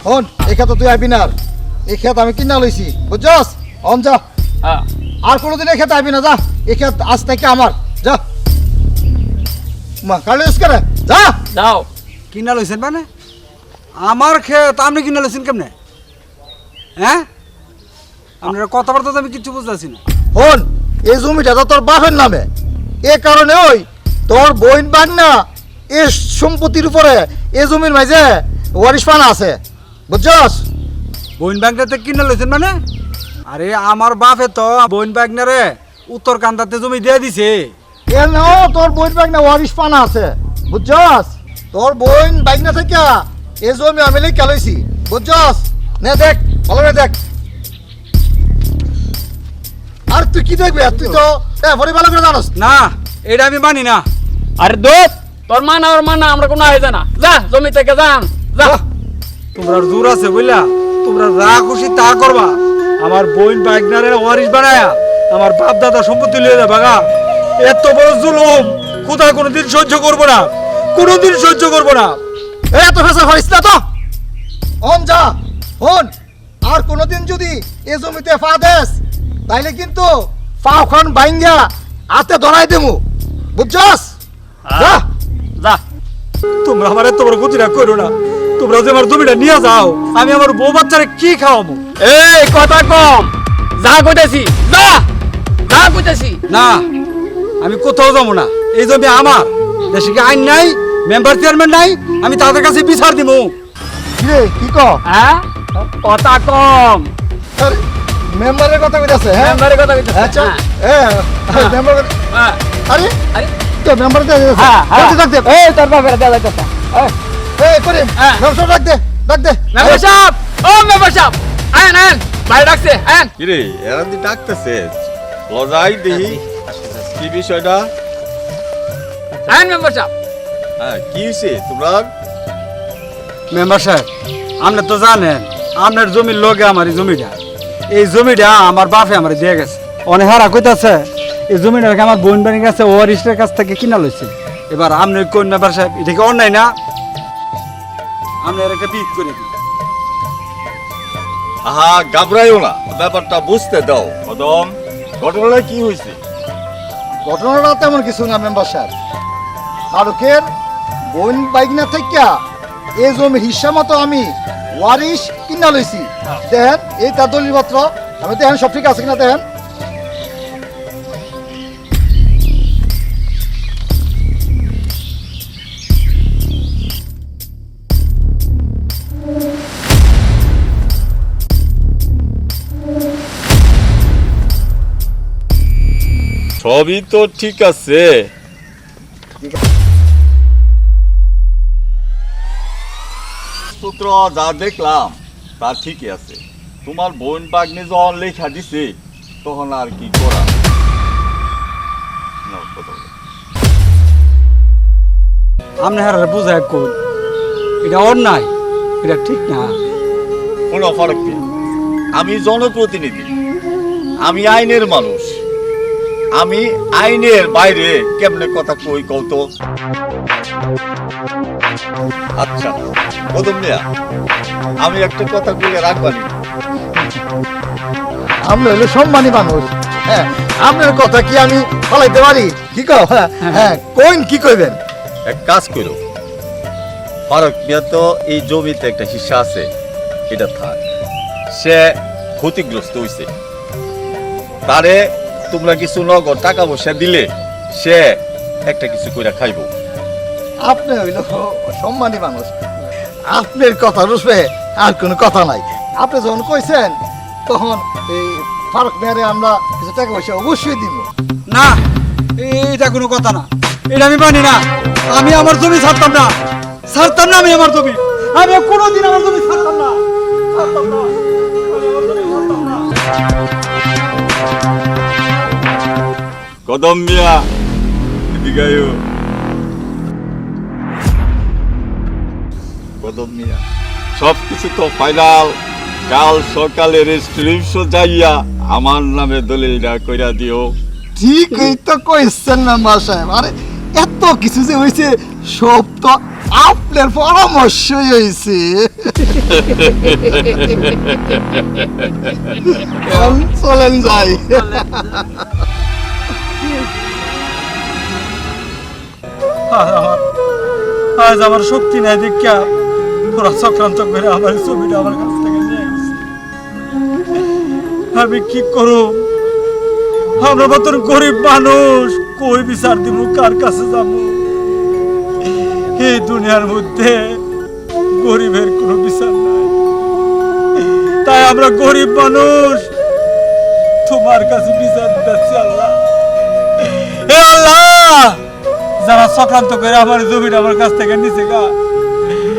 হন এই খেত তুই আইবি না আর এই খেত আমি কিনা লইছি বুঝছস অন যা আর কোনোদিন এই খেত আইবি না যা এই খেত আজ থেকে আমার যা মা কালিস করে যা যাও কিনা লইছেন মানে আমার ক্ষেত আপনি কিনা লইছেন কেমনে হ্যাঁ আপনার কথাবার্তা তো আমি কিচ্ছু বুঝতেছি না হন এই জমিটা তো তোর বাপের নামে এ কারণে ওই তোর বইন বাগনা এই সম্পত্তির উপরে এই জমির মাঝে ওয়ারিশ পানা আছে বুঝছস বইন ব্যাংকটাতে কিনা লইছেন মানে আরে আমার বাপে তো বইন ব্যাংনারে উত্তর কান্দাতে জমি দিয়ে দিছে এর নাও তোর বইন বাগনা ওয়ারিশ পানা আছে বুঝছস তোর বইন বাগনা থেকে এই জমি আমি লেখা লইছি বুঝছস নে দেখ ভালো করে দেখ আর তুই কি দেখবি তুই তো ভরি ভালো করে জানোস না এটা আমি মানি না আরে দোস্ত তোর মা না ওর মা না আমরা কোনো আয়োজন না যা জমি থেকে যান যা তোমরা জোর আছে বুঝলা তোমরা যা খুশি তা করবা আমার বইন বাইকনারে ওয়ারিশ বানায়া আমার বাপ দাদা সম্পত্তি লিয়ে যাবে গা এত বড় জুলুম খোদা কোনোদিন সহ্য করবো না কোনোদিন সহ্য করবো না এত ফেসা হইস না তো অন যা হন আর কোনোদিন যদি এই জমিতে পা দেস তাইলে কিন্তু পাওখান বাইঙ্গা হাতে ধরাই দেবো বুঝছস যা যা তোমরা আমার এত বড় গতিটা করো না তোমরা যে আমার জমিটা নিয়ে যাও আমি আমার বউ বাচ্চারে কি খাওয়াবো এই কথা কম যা কইতেছি যা যা কইতেছি না আমি কোথাও যাবো না এই জমি আমার দেশে কি আইন নাই মেম্বার চেয়ারম্যান নাই আমি তাদের কাছে বিচার দিব কিরে কি ক হ্যাঁ কথা কম আরে, মেম্বারের কথা কইতাছে হ্যাঁ মেম্বারের কথা কইতেছে আচ্ছা হ্যাঁ মেম্বার হ্যাঁ আরে আরে তো মেম্বার দে হ্যাঁ ডাক দে এই তোর বাপের দেয়া যাইতেছে এই করিম হ্যাঁ। ব্যবসা ডাক দে মেম্বার সাহেব ও মেম্বার সাহেব আয়েন আয়েন ভাই ডাকছে আয়েন কিরে এরা দি ডাকতেছে লজাই দেহি কি বিষয়টা আয়েন মেম্বার সাহেব হ্যাঁ কি হয়েছে তোমরা মেম্বার সাহেব আপনি তো জানেন আপনার জমির লগে আমার এই জমিটা আমার বাপে আমার দিয়ে গেছে অনেক হারা কইতাছে এই জমিটা আমার বোন বাড়ির কাছে ওয়ারিস্টের কাছ থেকে কিনা লইছে এবার আপনি কোন মেম্বার সাহেব এটা কি অন্যায় না আপনি একটা বিট করে দিন আহা ঘাবড়াইও না ব্যাপারটা বুঝতে দাও কদম ঘটনাটা কি হয়েছে ঘটনাটা তেমন কিছু না মেম্বার সাহেব ফারুকের বোন বাইকনা থেকে এই জমির হিসা মতো আমি ওয়ারিশ কিনা লইছি দেখেন এই তার দলিলপত্র আমি দেখেন সব ঠিক আছে কিনা দেখেন সবই তো ঠিক আছে সূত্র যা দেখলাম তা ঠিকই আছে তোমার বোন বাগনি যখন লেখা দিছে তখন আর কি করা নাও, কথা বলো। আপনি হারা বুঝায় কোন এটা অন্যায় এটা ঠিক না কোনো ফারাক নেই আমি জনপ্রতিনিধি আমি আইনের মানুষ আমি আইনের বাইরে কেমনে কথা কই কৌতো আচ্ছা কদম মিয়া আমি একটা কথা কইলে রাখবানি আমরা হলো সম্মানী মানুষ হ্যাঁ আপনার কথা কি আমি ফলাইতে পারি কি কও হ্যাঁ কোন কি কইবেন এক কাজ করো ফারুক মিয়া তো এই জমিতে একটা হিস্সা আছে এটা থাক সে ক্ষতিগ্রস্ত হইছে তারে তোমরা কিছু নগদ টাকা পয়সা দিলে সে একটা কিছু কইরা খাইবো আপনি হইল সম্মানী মানুষ আপনার কথা রুসবে আর কোনো কথা নাই আপনি যখন কইছেন তখন এই ফারুক মেয়ারে আমরা কিছু টাকা পয়সা অবশ্যই দিব না এটা কোনো কথা না এটা আমি মানি না আমি আমার জমি ছাড়তাম না আমি আমার জমি আমি কোনোদিন আমার জমি ছাড়তাম না কদম মিয়া এদিকে আইও। কদম মিয়া সবকিছু তো ফাইনাল কাল সকালে রেজিস্ট্রেশন যাইয়া আমার নামে দলিলটা কইরা দিও ঠিকই তো কইছেন না মা সাহেব আরে এত কিছু যে হয়েছে সব তো আপনার পরামর্শই হয়েছে এখন চলেন যাই। আজ আমার শক্তি নাই দেখা পুরা চক্রান্ত করে আমার জমিটা আমার কাছ থেকে নিয়ে গেছে। আমি কি করব? আমরা মতন গরিব মানুষ কই বিচার দিব, কার কাছে যাব? এই দুনিয়ার মধ্যে গরিবের কোনো বিচার নাই, তাই আমরা গরিব মানুষ তোমার কাছে বিচার দিচ্ছি। আল্লাহ, হে আল্লাহ, যারা চক্রান্ত করে আমার জমিটা আমার কাছ থেকে নিছে গা,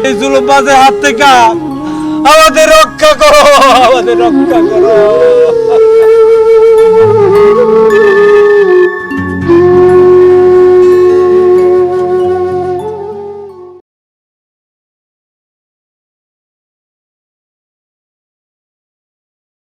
এই জুলুমবাজের হাত থেকে আমাদের রক্ষা করো, আমাদের রক্ষা করো।